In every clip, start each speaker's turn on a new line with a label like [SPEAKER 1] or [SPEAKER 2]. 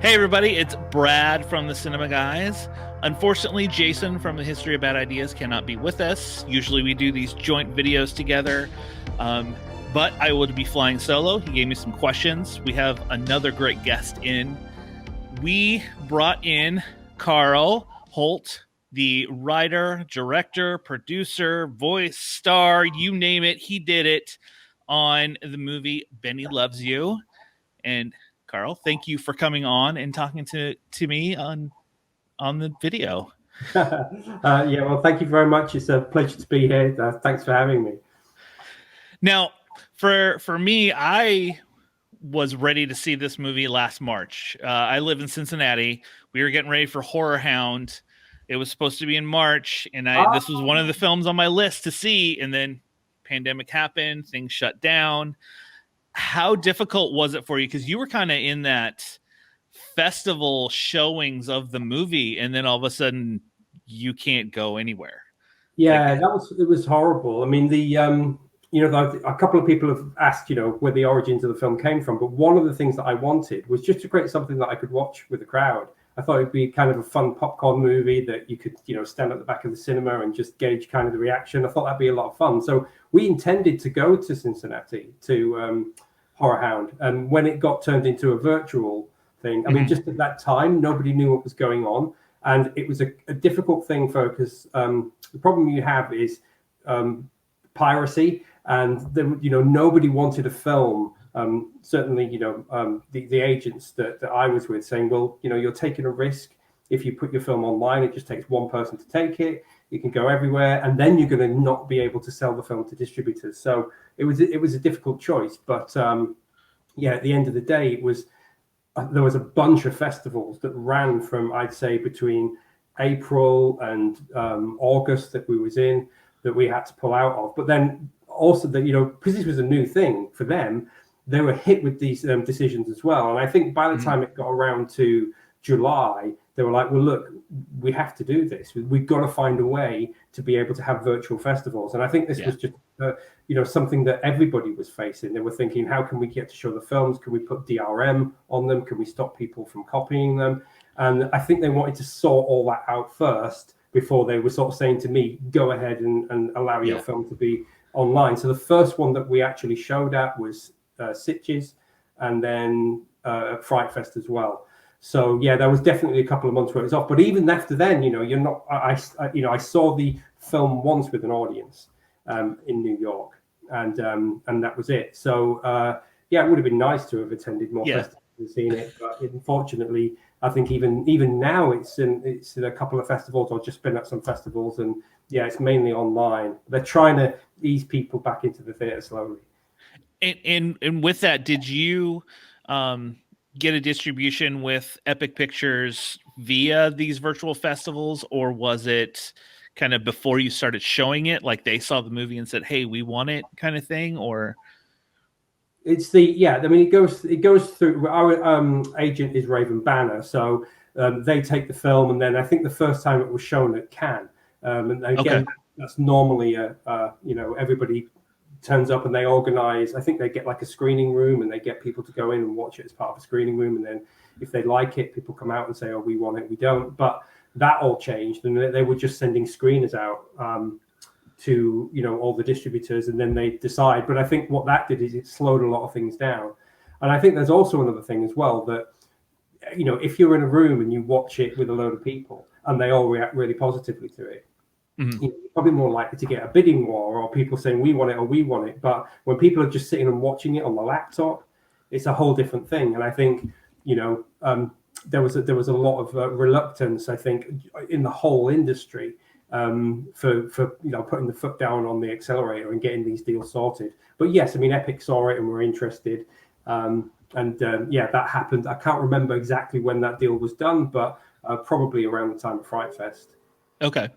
[SPEAKER 1] Hey everybody, it's Brad from the Cinema Guys. Unfortunately, Jason from the History of Bad Ideas cannot be with us. Usually we do these joint videos together, but I will be flying solo. He gave me some questions. We have another great guest in. We brought in Karl Holt, the writer, director, producer, voice star, you name it, he did it on the movie Benny Loves You. And Karl, thank you for coming on and talking to me on the video.
[SPEAKER 2] Well, thank you very much. It's a pleasure to be here. Thanks for having me.
[SPEAKER 1] Now, for me, I was ready to see this movie last March. I live in Cincinnati. We were getting ready for Horror Hound. It was supposed to be in March, and this was one of the films on my list to see. And then pandemic happened, things shut down. How difficult was it for you? Because you were kind of in that festival showings of the movie, and then all of a sudden you can't go anywhere.
[SPEAKER 2] Yeah, it was horrible. I mean, a couple of people have asked, where the origins of the film came from. But one of the things that I wanted was just to create something that I could watch with the crowd. I thought it'd be kind of a fun popcorn movie that you could, stand at the back of the cinema and just gauge kind of the reaction. I thought that'd be a lot of fun. So we intended to go to Cincinnati to Horror Hound, and when it got turned into a virtual thing, I mean, just at that time, nobody knew what was going on, and it was a difficult thing because the problem you have is piracy, and nobody wanted a film. Certainly, the agents that I was with saying, well, you're taking a risk if you put your film online. It just takes one person to take it. You can go everywhere, and then you're going to not be able to sell the film to distributors. So it was a difficult choice. But at the end of the day, there was a bunch of festivals that ran from, I'd say, between April and August that we was in that we had to pull out of. But then also that, because this was a new thing for them, they were hit with these decisions as well. And I think by the time it got around to July, they were like, well, look, we have to do this. We've got to find a way to be able to have virtual festivals. And I think this was just, something that everybody was facing. They were thinking, how can we get to show the films? Can we put DRM on them? Can we stop people from copying them? And I think they wanted to sort all that out first before they were sort of saying to me, go ahead and allow your film to be online. So the first one that we actually showed at was Sitges, and then Fright Fest as well. So there was definitely a couple of months where it was off. But even after then, you're not. I saw the film once with an audience in New York, and that was it. So it would have been nice to have attended more festivals and seen it. But unfortunately, I think even now it's in a couple of festivals, or just been at some festivals, and it's mainly online. They're trying to ease people back into the theater slowly.
[SPEAKER 1] And with that, did you get a distribution with Epic Pictures via these virtual festivals, or was it kind of before you started showing it, like they saw the movie and said, hey, we want it kind of thing? Or
[SPEAKER 2] it's it goes through our agent is Raven Banner, so they take the film, and then I think the first time it was shown at Cannes, and again that's normally everybody turns up and they organize. I think they get like a screening room, and they get people to go in and watch it as part of a screening room, and then if they like it, people come out and say, oh, we want it, we don't. But that all changed, and they were just sending screeners out to all the distributors, and then they decide. But I think what that did is it slowed a lot of things down. And I think there's also another thing as well, that if you're in a room and you watch it with a load of people and they all react really positively to it, you're probably more likely to get a bidding war, or people saying we want it or we want it. But when people are just sitting and watching it on the laptop, it's a whole different thing. And I think there was a lot of reluctance, I think, in the whole industry for putting the foot down on the accelerator and getting these deals sorted. But yes, I mean, Epic saw it and were interested, that happened. I can't remember exactly when that deal was done, but probably around the time of Fright Fest.
[SPEAKER 1] Okay,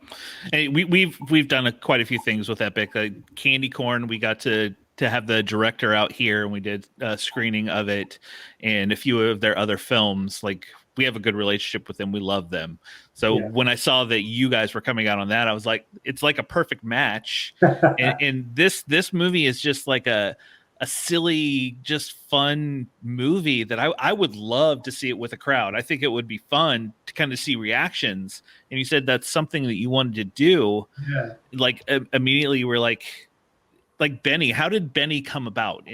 [SPEAKER 1] and we've done quite a few things with Epic. Candy Corn, we got to have the director out here, and we did a screening of it, and a few of their other films. Like, we have a good relationship with them. We love them. So when I saw that you guys were coming out on that, I was like, it's like a perfect match. and this movie is just like a a silly, just fun movie that I would love to see it with a crowd. I think it would be fun to kind of see reactions. And you said that's something that you wanted to do.
[SPEAKER 2] Yeah.
[SPEAKER 1] Like immediately, you were like Benny. How did Benny come about?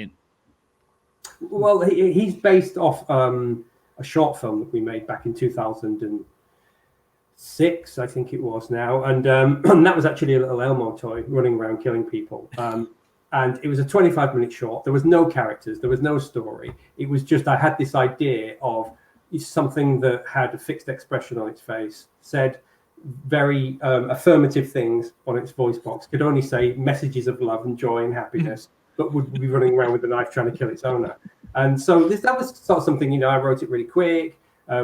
[SPEAKER 2] Well, he's based off a short film that we made back in 2006, I think it was now, and that was actually a little Elmo toy running around killing people. And it was a 25-minute short. There was no characters. There was no story. It was just I had this idea of something that had a fixed expression on its face, said very affirmative things on its voice box, could only say messages of love and joy and happiness, but would be running around with a knife trying to kill its owner. And so that was sort of something, I wrote it really quick.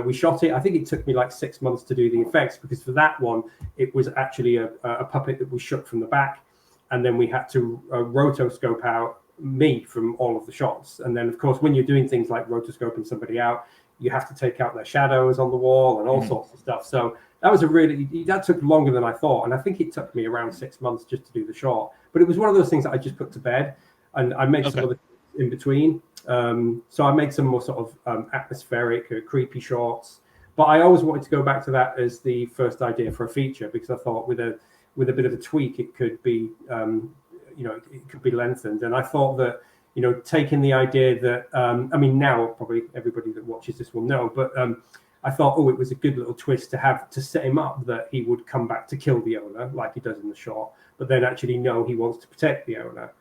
[SPEAKER 2] We shot it. I think it took me like 6 months to do the effects, because for that one, it was actually a puppet that we shot from the back. And then we had to rotoscope out me from all of the shots. And then, of course, when you're doing things like rotoscoping somebody out, you have to take out their shadows on the wall and all sorts of stuff. So that took longer than I thought. And I think it took me around 6 months just to do the shot. But it was one of those things that I just put to bed. And I made some other in between. So I made some more sort of atmospheric, creepy shots. But I always wanted to go back to that as the first idea for a feature, because I thought with a bit of a tweak, it could be, it could be lengthened. And I thought that, taking the idea that, now probably everybody that watches this will know, but I thought, it was a good little twist to set him up that he would come back to kill the owner like he does in the shot, but then actually know he wants to protect the owner.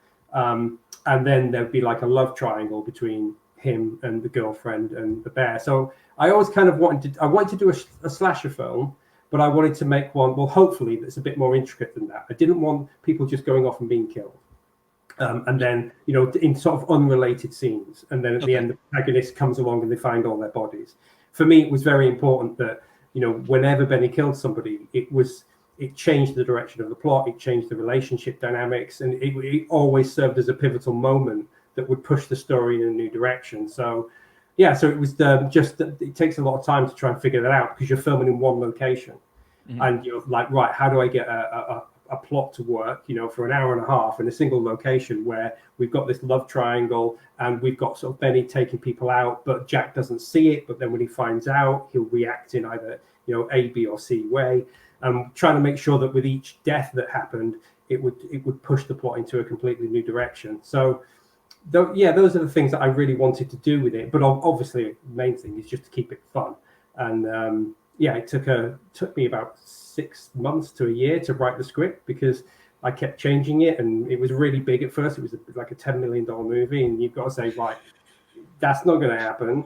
[SPEAKER 2] And then there'd be like a love triangle between him and the girlfriend and the bear. So I always kind of wanted to do a slasher film, but I wanted to make one, well, hopefully that's a bit more intricate than that. I didn't want people just going off and being killed. And then, in sort of unrelated scenes. And then at the end, the protagonist comes along and they find all their bodies. For me, it was very important that, whenever Benny killed somebody, it changed the direction of the plot, it changed the relationship dynamics, and it always served as a pivotal moment that would push the story in a new direction. So, so it was it takes a lot of time to try and figure that out, because you're filming in one location. And you're like, right, how do I get a plot to work, for an hour and a half in a single location where we've got this love triangle and we've got sort of Benny taking people out, but Jack doesn't see it. But then when he finds out, he'll react in either, A, B, or C way. Trying to make sure that with each death that happened, it would push the plot into a completely new direction. So, those are the things that I really wanted to do with it. But obviously, the main thing is just to keep it fun. And it took me about 6 months to a year to write the script, because I kept changing it, and it was really big at first. It was like a $10 million movie, and you've got to say, right, that's not going to happen.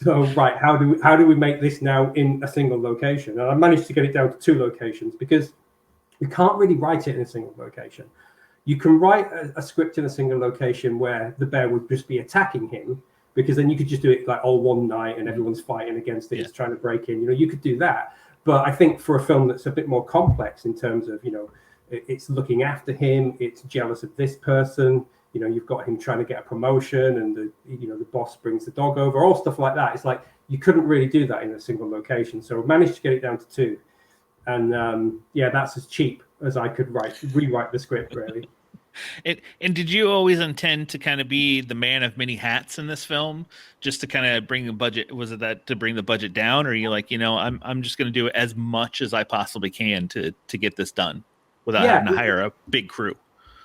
[SPEAKER 2] So, right, how do we make this now in a single location? And I managed to get it down to 2 locations, because you can't really write it in a single location. You can write a script in a single location where the bear would just be attacking him, because then you could just do it like all one night and everyone's fighting against it, it's trying to break in. You could do that. But I think for a film that's a bit more complex in terms of, it's looking after him, it's jealous of this person, you've got him trying to get a promotion, and the boss brings the dog over, all stuff like that. It's like you couldn't really do that in a single location. So I managed to get it down to 2. And that's as cheap as I could rewrite the script, really.
[SPEAKER 1] And did you always intend to kind of be the man of many hats in this film, just to kind of bring the budget? Was it that to bring the budget down, or are you like, I'm just going to do as much as I possibly can to get this done without having to hire a big crew?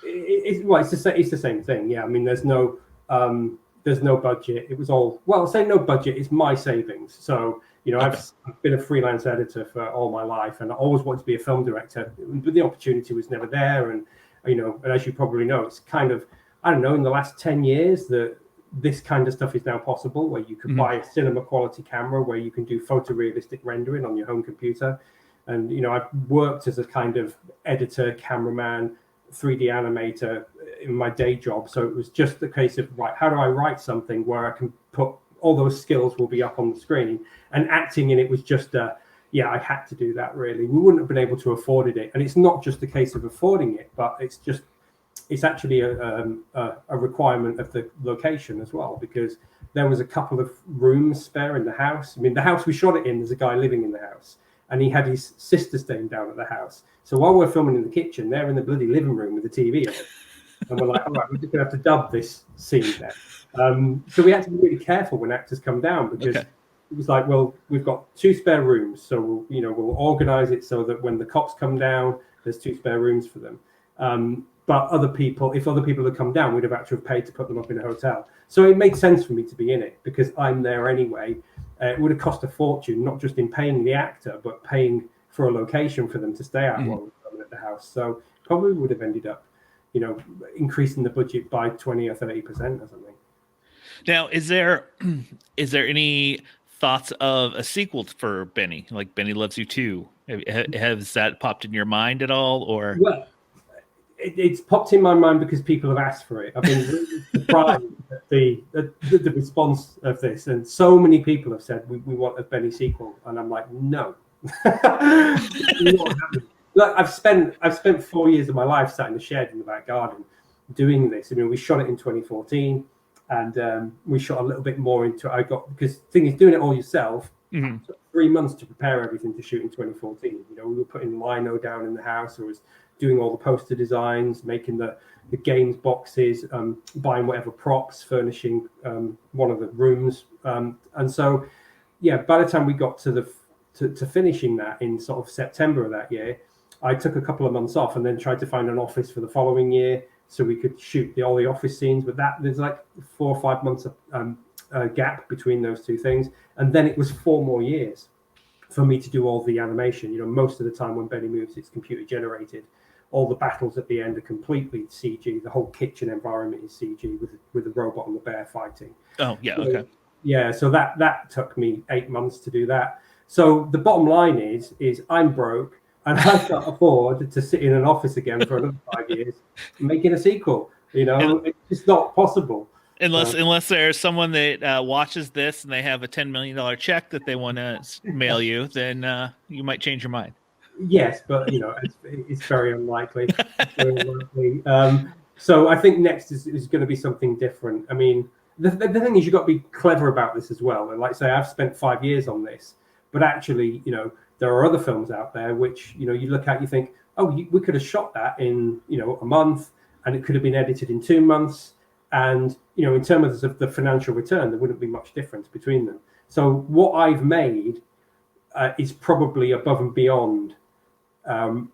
[SPEAKER 2] It's the same thing. Yeah, I mean, there's no budget. It was all, well, say no budget. It's my savings. So I've been a freelance editor for all my life, and I always wanted to be a film director, but the opportunity was never there. And and as you probably know, it's kind of, I don't know, in the last 10 years that this kind of stuff is now possible, where you can buy a cinema quality camera, where you can do photorealistic rendering on your home computer. And, I've worked as a kind of editor, cameraman, 3D animator in my day job. So it was just a case of, right, how do I write something where I can put all those skills will be up on the screen? And acting in it was just I had to do that, really. We wouldn't have been able to afford it. And it's not just a case of affording it, but it's actually a requirement of the location as well, because there was a couple of rooms spare in the house. I mean, the house we shot it in, there's a guy living in the house, and he had his sister staying down at the house. So while we're filming in the kitchen, they're in the bloody living room with the TV on. And we're like, all right, we're just going to have to dub this scene then. So we had to be really careful when actors come down, because it was like, well, we've got 2 spare rooms, so we'll organize it so that when the cops come down, there's 2 spare rooms for them. But if other people had come down, we'd have actually paid to put them up in a hotel. So it made sense for me to be in it, because I'm there anyway. It would have cost a fortune, not just in paying the actor, but paying for a location for them to stay at while we're at the house. So probably would have ended up, increasing the budget by 20 or 30% or something.
[SPEAKER 1] Now, is there any thoughts of a sequel for Benny, like Benny Loves You 2? Has that popped in your mind at all, or?
[SPEAKER 2] Well, it's popped in my mind because people have asked for it. I've been really surprised at the response of this, and so many people have said we want a Benny sequel, and I'm like, no. Look, I've spent 4 years of my life sat in the shed in the back garden doing this. I mean, we shot it in 2014, and we shot a little bit more into it. Because the thing is, doing it all yourself, took 3 months to prepare everything to shoot in 2014. We were putting lino down in the house. I was doing all the poster designs, making the games boxes, buying whatever props, furnishing one of the rooms, and so by the time we got to finishing that in sort of September of that year, I took a couple of months off and then tried to find an office for the following year so we could shoot all the office scenes. But there's like 4 or 5 months of gap between those 2 things, and then it was 4 more years for me to do all the animation. Most of the time when Benny moves, it's computer generated. All the battles at the end are completely CG. The whole kitchen environment is CG with the robot and the bear fighting.
[SPEAKER 1] Oh yeah, okay.
[SPEAKER 2] Yeah, so that took me 8 months to do that. So the bottom line is I'm broke, and I can't afford to sit in an office again for another 5 years making a sequel. It's just not possible.
[SPEAKER 1] Unless there's someone that watches this and they have a $10 million check that they want to mail you, then you might change your mind.
[SPEAKER 2] Yes, but it's very unlikely. So I think next is going to be something different. I mean, the thing is, you've got to be clever about this as well. And like I say, I've spent 5 years on this, but actually, there are other films out there which you look at, you think, oh, we could have shot that in a month, and it could have been edited in 2 months, and in terms of the financial return, there wouldn't be much difference between them. So what I've made is probably above and beyond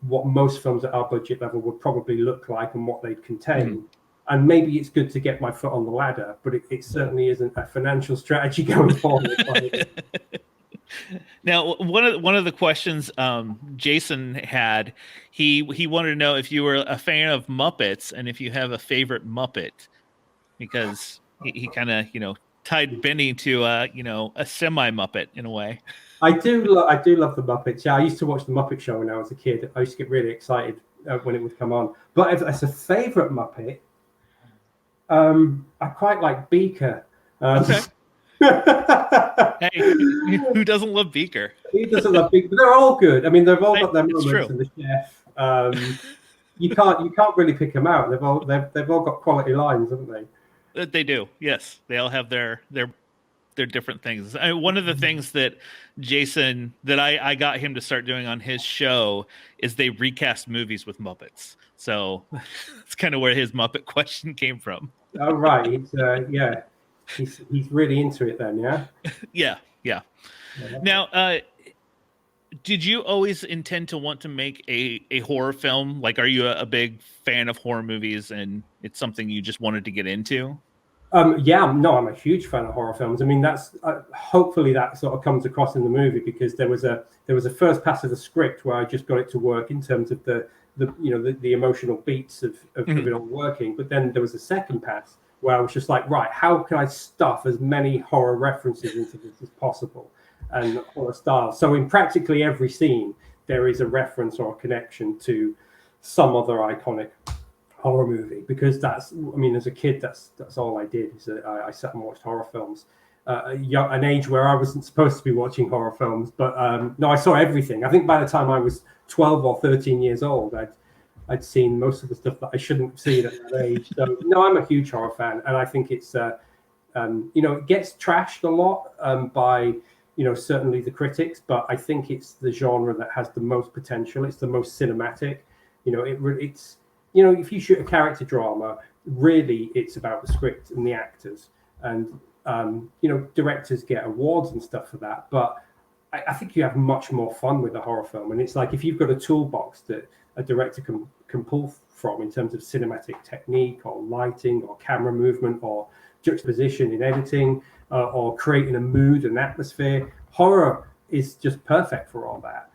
[SPEAKER 2] what most films at our budget level would probably look like and what they'd contain. And maybe it's good to get my foot on the ladder, but it certainly isn't a financial strategy going forward.
[SPEAKER 1] Now, one of the questions Jason had, he wanted to know if you were a fan of Muppets and if you have a favorite Muppet, because he kind of tied Benny to a semi Muppet in a way.
[SPEAKER 2] I do love the Muppets. Yeah, I used to watch the Muppet Show when I was a kid. I used to get really excited when it would come on. But as a favorite Muppet, I quite like Beaker.
[SPEAKER 1] Okay. Hey, who doesn't love Beaker?
[SPEAKER 2] He doesn't love Beaker, but they're all good. I mean, they've all got their moments. And the chef. You can't really pick them out. They've all got quality lines, haven't they?
[SPEAKER 1] They do. Yes, they all have their different things. One of the things that Jason, that I got him to start doing on his show, is they recast movies with Muppets. So it's kind of where his Muppet question came from.
[SPEAKER 2] Oh, right. He's really into it then, yeah?
[SPEAKER 1] Yeah. Now, did you always intend to want to make a horror film? Like, are you a big fan of horror movies and it's something you just wanted to get into?
[SPEAKER 2] I'm a huge fan of horror films. I mean, that's hopefully that sort of comes across in the movie, because there was a first pass of the script where I just got it to work in terms of the emotional beats of it all working. But then there was a second pass where I was just like, right, how can I stuff as many horror references into this as possible, and horror style. So in practically every scene, there is a reference or a connection to some other iconic horror movie, because as a kid, that's all I did. Is I sat and watched horror films. An age where I wasn't supposed to be watching horror films, but no, I saw everything. I think by the time I was 12 or 13 years old, I'd seen most of the stuff that I shouldn't have seen at that age. So no, I'm a huge horror fan, and I think it's it gets trashed a lot by certainly the critics, but I think it's the genre that has the most potential. It's the most cinematic. you know, if you shoot a character drama, really it's about the script and the actors, and you know, directors get awards and stuff for that, but I think you have much more fun with a horror film. And it's like, if you've got a toolbox that a director can pull from in terms of cinematic technique or lighting or camera movement or juxtaposition in editing, or creating a mood and atmosphere, horror is just perfect for all that.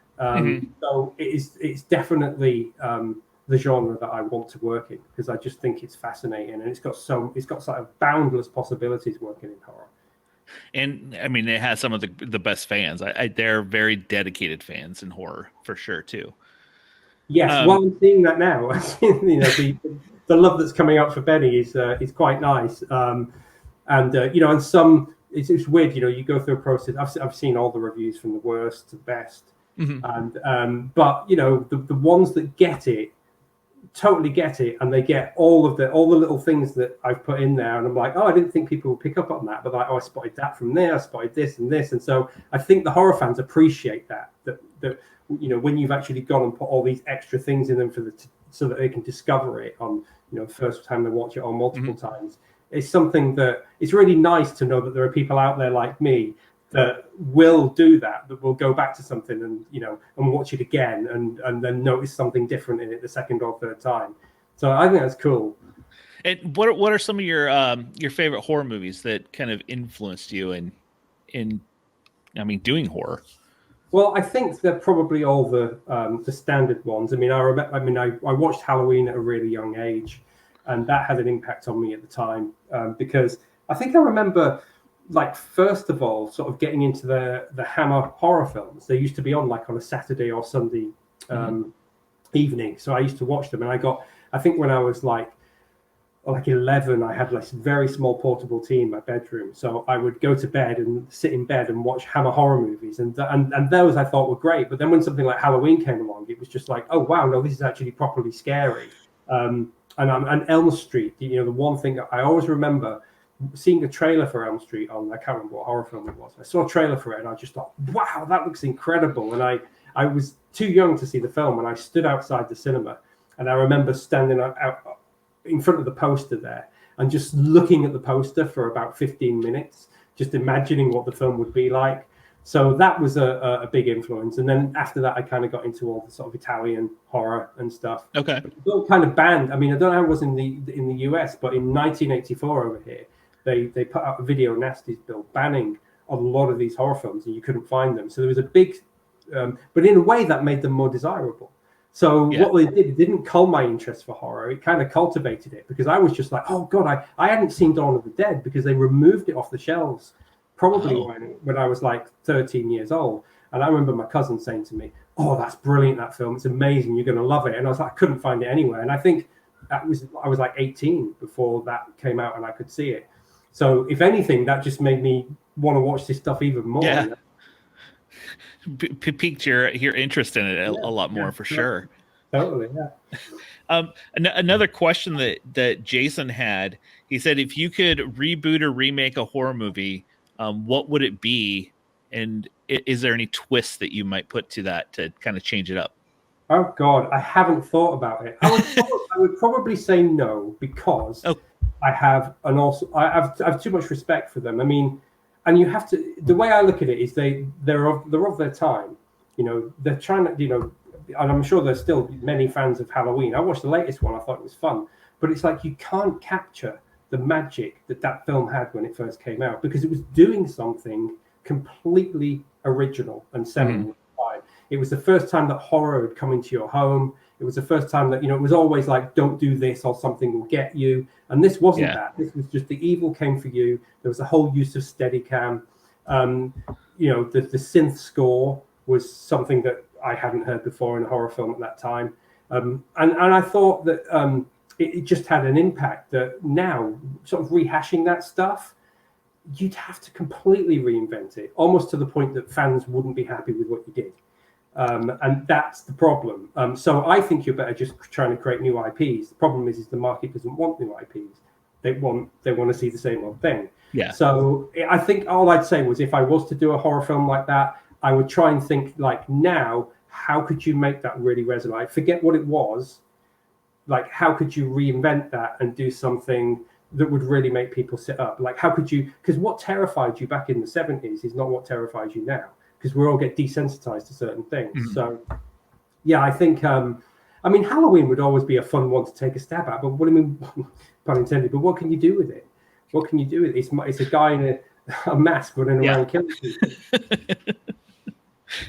[SPEAKER 2] So it's definitely the genre that I want to work in, because I just think it's fascinating, and it's got sort of boundless possibilities working in horror.
[SPEAKER 1] And I mean, it has some of the best fans. They're very dedicated fans in horror for sure too.
[SPEAKER 2] Yes, well, I'm seeing that now. You know, the love that's coming out for Benny is quite nice. And you know, and some it's weird. You know, you go through a process. I've seen all the reviews from the worst to the best, and but you know, the ones that get it totally get it, and they get all the little things that I've put in there, and I'm like, oh, I didn't think people would pick up on that, but like, oh, I spotted that from there, I spotted this and this, and so I think the horror fans appreciate that you know, when you've actually gone and put all these extra things in them so that they can discover it on, you know, the first time they watch it or multiple times. It's something that it's really nice to know that there are people out there like me that will do that will go back to something and, you know, and watch it again and then notice something different in it the second or third time. So I think that's cool.
[SPEAKER 1] And what are some of your favorite horror movies that kind of influenced you in I mean, doing horror?
[SPEAKER 2] Well, I think they're probably all the standard ones. I mean, I watched Halloween at a really young age, and that had an impact on me at the time, because I think I remember, like, first of all, sort of getting into the Hammer horror films. They used to be on like on a Saturday or Sunday evening, so I used to watch them. And I think when I was like 11, I had like a very small portable TV in my bedroom, so I would go to bed and sit in bed and watch Hammer horror movies, and those I thought were great. But then when something like Halloween came along, it was just like, oh wow, no, this is actually properly scary. And Elm Street, you know, the one thing I always remember seeing a trailer for Elm Street on, I can't remember what horror film it was. I saw a trailer for it and I just thought, wow, that looks incredible. And I was too young to see the film, and I stood outside the cinema, and I remember standing out in front of the poster there and just looking at the poster for about 15 minutes, just imagining what the film would be like. So that was a big influence. And then after that, I kind of got into all the sort of Italian horror and stuff.
[SPEAKER 1] Okay.
[SPEAKER 2] But it was all kind of banned. I mean, I don't know how it was in the US, but in 1984 over here, they put out a video nasties bill banning a lot of these horror films, and you couldn't find them. So there was a big, but in a way that made them more desirable. So what they did, it didn't cull my interest for horror. It kind of cultivated it, because I was just like, oh God, I hadn't seen Dawn of the Dead because they removed it off the shelves probably when I was like 13 years old. And I remember my cousin saying to me, oh, that's brilliant, that film. It's amazing. You're going to love it. And I was like, I couldn't find it anywhere. And I think I was like 18 before that came out and I could see it. So if anything, that just made me want to watch this stuff even more.
[SPEAKER 1] Yeah.
[SPEAKER 2] You know?
[SPEAKER 1] Piqued your interest in it a lot more, for sure.
[SPEAKER 2] Totally, yeah.
[SPEAKER 1] Another question that Jason had, he said, if you could reboot or remake a horror movie, what would it be? And is there any twists that you might put to that to kind of change it up?
[SPEAKER 2] Oh God, I haven't thought about it. I would probably say no, because I have too much respect for them. I mean, and you have to. The way I look at it is they're of their time. You know, they're trying to. You know, and I'm sure there's still many fans of Halloween. I watched the latest one. I thought it was fun, but it's like you can't capture the magic that film had when it first came out, because it was doing something completely original and seminal. It was the first time that horror had come into your home. It was the first time that, you know, it was always like, don't do this or something will get you. And this wasn't that. This was just the evil came for you. There was a whole use of Steadicam. You know, the synth score was something that I hadn't heard before in a horror film at that time. And I thought that it just had an impact that now, sort of rehashing that stuff, you'd have to completely reinvent it, almost to the point that fans wouldn't be happy with what you did. And that's the problem. So I think you're better just trying to create new IPs. The problem is the market doesn't want new IPs. They want to see the same old thing.
[SPEAKER 1] Yeah.
[SPEAKER 2] So I think all I'd say was, if I was to do a horror film like that, I would try and think, like, now, how could you make that really resonate? Forget what it was, like, how could you reinvent that and do something that would really make people sit up? Like, how could you, because what terrified you back in the 70s is not what terrifies you now, because we all get desensitized to certain things. So yeah, I think I mean, Halloween would always be a fun one to take a stab at, but what I mean, pun intended, but what can you do with it? What can you do with it? It's a guy in a mask running around killing people.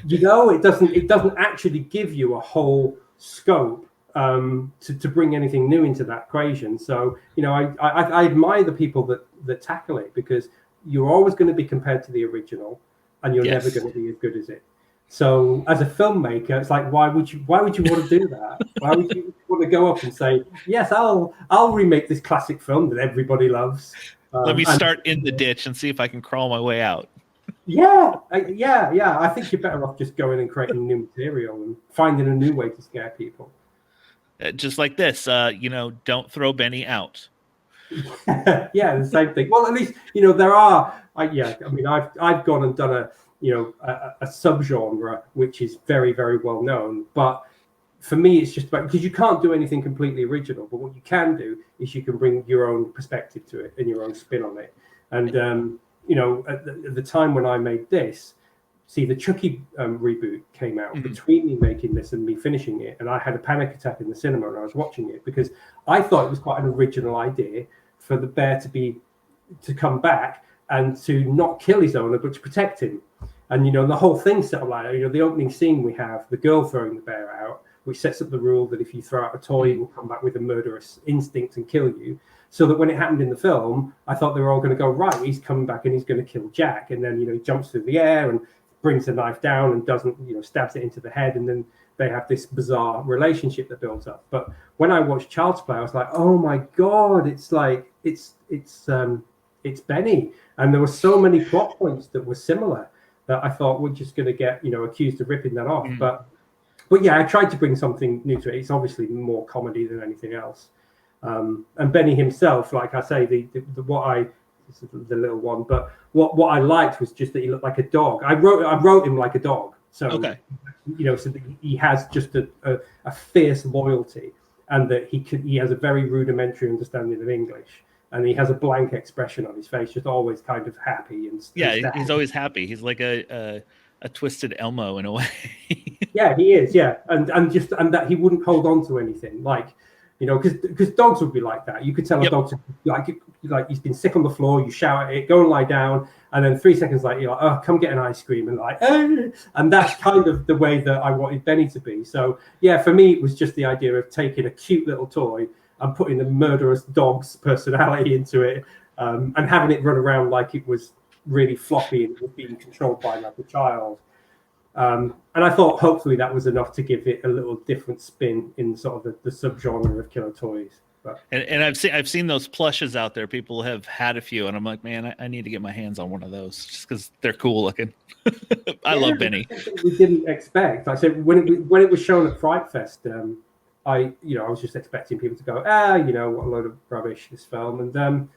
[SPEAKER 2] You know, it doesn't actually give you a whole scope to bring anything new into that equation. So, you know, I admire the people that tackle it, because you're always going to be compared to the original, and you're never going to be as good as it. So as a filmmaker, it's like, why would you want to do that? Why would you want to go up and say, yes, I'll remake this classic film that everybody loves?
[SPEAKER 1] Let me start in the ditch and see if I can crawl my way out.
[SPEAKER 2] Yeah. I think you're better off just going and creating new material and finding a new way to scare people.
[SPEAKER 1] Just like this, you know, don't throw Benny out.
[SPEAKER 2] Yeah, the same thing. Well, at least, you know, there are. I mean, I've gone and done a subgenre which is very, very well known, but for me it's just about, because you can't do anything completely original, but what you can do is you can bring your own perspective to it and your own spin on it. And you know, at the time when I made this, see, the Chucky reboot came out between me making this and me finishing it, and I had a panic attack in the cinema when I was watching it, because I thought it was quite an original idea for the bear to come back and to not kill his owner, but to protect him. And, you know, the whole thing set up like, you know, the opening scene we have, the girl throwing the bear out, which sets up the rule that if you throw out a toy, it will come back with a murderous instinct and kill you. So that when it happened in the film, I thought they were all going to go, right, he's coming back and he's going to kill Jack. And then, you know, he jumps through the air and brings the knife down and doesn't, you know, stabs it into the head. And then they have this bizarre relationship that builds up. But when I watched Child's Play, I was like, oh my God, it's like, it's Benny. And there were so many plot points that were similar that I thought we're just going to get, you know, accused of ripping that off. But yeah, I tried to bring something new to it. It's obviously more comedy than anything else. And Benny himself, like I say, the little one, but what I liked was just that he looked like a dog. I wrote him like a dog. So, you know, so that he has just a fierce loyalty, and that he has a very rudimentary understanding of English. And he has a blank expression on his face, just always kind of happy and
[SPEAKER 1] he's always happy. He's like a twisted Elmo in a way.
[SPEAKER 2] Yeah, he is. Yeah, and that he wouldn't hold on to anything, like, you know, because dogs would be like that. You could tell a dog to like he's been sick on the floor. You shout at it, go and lie down, and then 3 seconds later you're like, oh, come get an ice cream, and like, and that's kind of the way that I wanted Benny to be. So yeah, for me it was just the idea of taking a cute little toy and putting the murderous dog's personality into it, and having it run around like it was really floppy and it was being controlled by like a child. And I thought hopefully that was enough to give it a little different spin in sort of the subgenre of killer toys. But,
[SPEAKER 1] and I've seen those plushes out there. People have had a few, and I'm like, man, I need to get my hands on one of those just because they're cool looking. I love Benny.
[SPEAKER 2] We didn't expect. Like I said, when it was shown at Fright Fest, I was just expecting people to go, you know, what a load of rubbish, this film. And,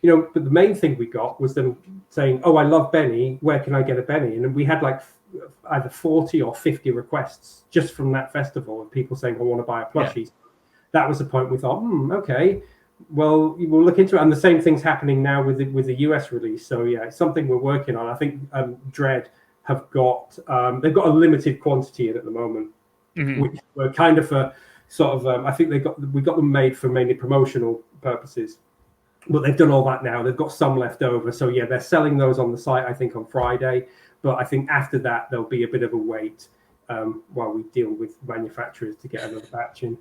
[SPEAKER 2] you know, but the main thing we got was them saying, oh, I love Benny. Where can I get a Benny? And we had like either 40 or 50 requests just from that festival of people saying, I want to buy a plushie. Yeah. That was the point we thought, okay, well, we'll look into it. And the same thing's happening now with the US release. So yeah, it's something we're working on. I think Dread have got, they've got a limited quantity in at the moment, which were kind of a sort of, I think we got them made for mainly promotional purposes. But they've done all that now. They've got some left over. So yeah, they're selling those on the site, I think, on Friday. But I think after that, there'll be a bit of a wait while we deal with manufacturers to get another batch in.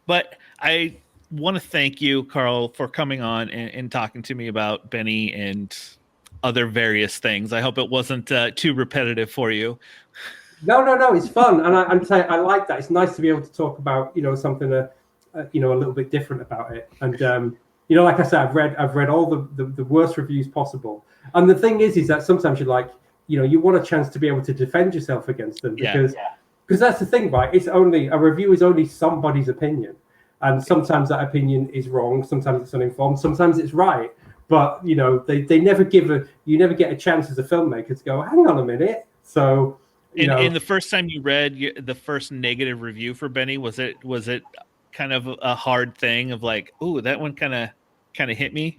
[SPEAKER 1] But I want to thank you, Karl, for coming on and talking to me about Benny and other various things. I hope it wasn't too repetitive for you.
[SPEAKER 2] No, it's fun. And I'm saying I like that. It's nice to be able to talk about, you know, something, a little bit different about it. And, you know, like I said, I've read all the worst reviews possible. And the thing is that sometimes you're like, you know, you want a chance to be able to defend yourself against them because that's the thing, right? It's only a review is only somebody's opinion. And sometimes that opinion is wrong. Sometimes it's uninformed. Sometimes it's right. But, you know, they never you never get a chance as a filmmaker to go, hang on a minute. So,
[SPEAKER 1] and the first time you read the first negative review for Benny, was it kind of a hard thing of like, oh, that one kind of hit me?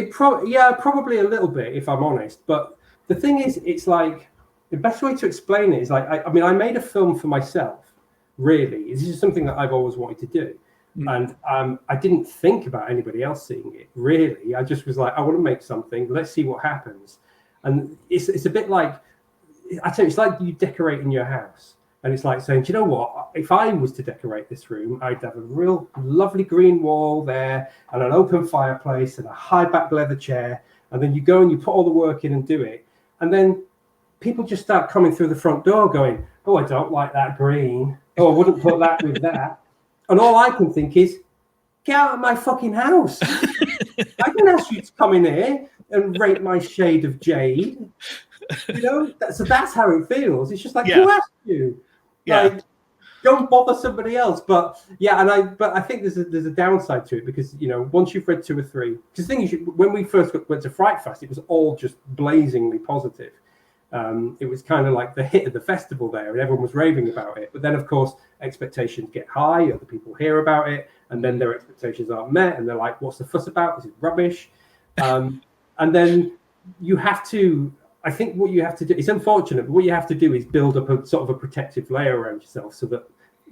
[SPEAKER 2] Probably a little bit, if I'm honest. But the thing is, it's like the best way to explain it is like, I mean, I made a film for myself. Really, this is something that I've always wanted to do, and I didn't think about anybody else seeing it. Really, I just was like, I want to make something. Let's see what happens. And it's a bit like, I tell you, it's like you decorating your house. And it's like saying, do you know what? If I was to decorate this room, I'd have a real lovely green wall there and an open fireplace and a high back leather chair. And then you go and you put all the work in and do it. And then people just start coming through the front door going, oh, I don't like that green. Oh, I wouldn't put that with that. And all I can think is, get out of my fucking house. I didn't ask you to come in here and rate my shade of jade. You know, so that's how it feels. It's just like, who asked you?
[SPEAKER 1] Yeah.
[SPEAKER 2] Like, don't bother somebody else. But yeah, but I think there's a downside to it because, you know, once you've read 2 or 3, because the thing is, when we first went to Fright Fest, it was all just blazingly positive. It was kind of like the hit of the festival there, and everyone was raving about it. But then, of course, expectations get high. Other people hear about it, and then their expectations aren't met, and they're like, "What's the fuss about? This is rubbish." And then you have to. I think what you have to do, it's unfortunate, but what you have to do is build up a sort of a protective layer around yourself so that,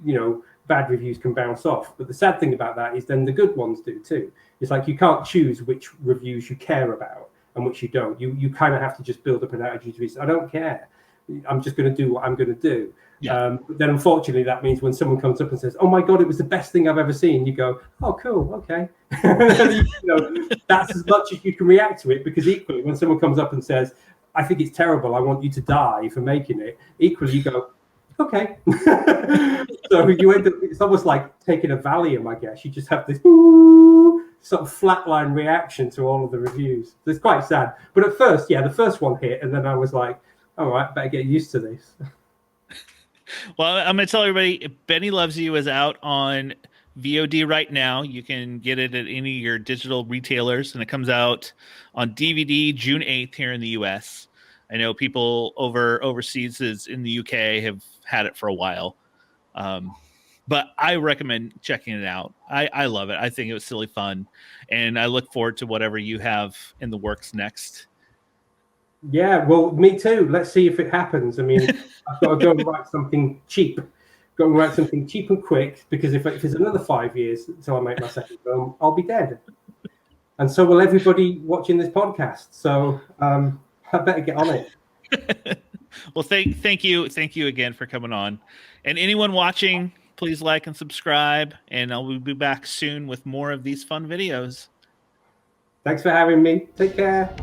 [SPEAKER 2] you know, bad reviews can bounce off. But the sad thing about that is then the good ones do too. It's like you can't choose which reviews you care about and which you don't. You kind of have to just build up an attitude to be, I don't care. I'm just going to do what I'm going to do.
[SPEAKER 1] Yeah.
[SPEAKER 2] But then unfortunately, that means when someone comes up and says, oh my God, it was the best thing I've ever seen, you go, oh, cool, okay. You know, that's as much as you can react to it, because equally, when someone comes up and says, I think it's terrible, I want you to die for making it, equally you go, okay. So you end up, it's almost like taking a Valium, I guess. You just have this sort of flatline reaction to all of the reviews. So it's quite sad. But at first, the first one hit, and then I was like, all right, better get used to this.
[SPEAKER 1] Well, I'm going to tell everybody, Benny Loves You is out on VOD right now. You can get it at any of your digital retailers, and it comes out on DVD June 8th here in the US. I know people overseas in the UK have had it for a while. But I recommend checking it out. I love it. I think it was silly fun, and I look forward to whatever you have in the works next.
[SPEAKER 2] Yeah, well, me too. Let's see if it happens. I mean, I've got to go and write something cheap. Go and write something cheap and quick, because if it's another 5 years until I make my second film, I'll be dead. And so will everybody watching this podcast. So I better get on it.
[SPEAKER 1] Well, thank you again for coming on. And anyone watching, please like and subscribe, and I'll be back soon with more of these fun videos.
[SPEAKER 2] Thanks for having me. Take care.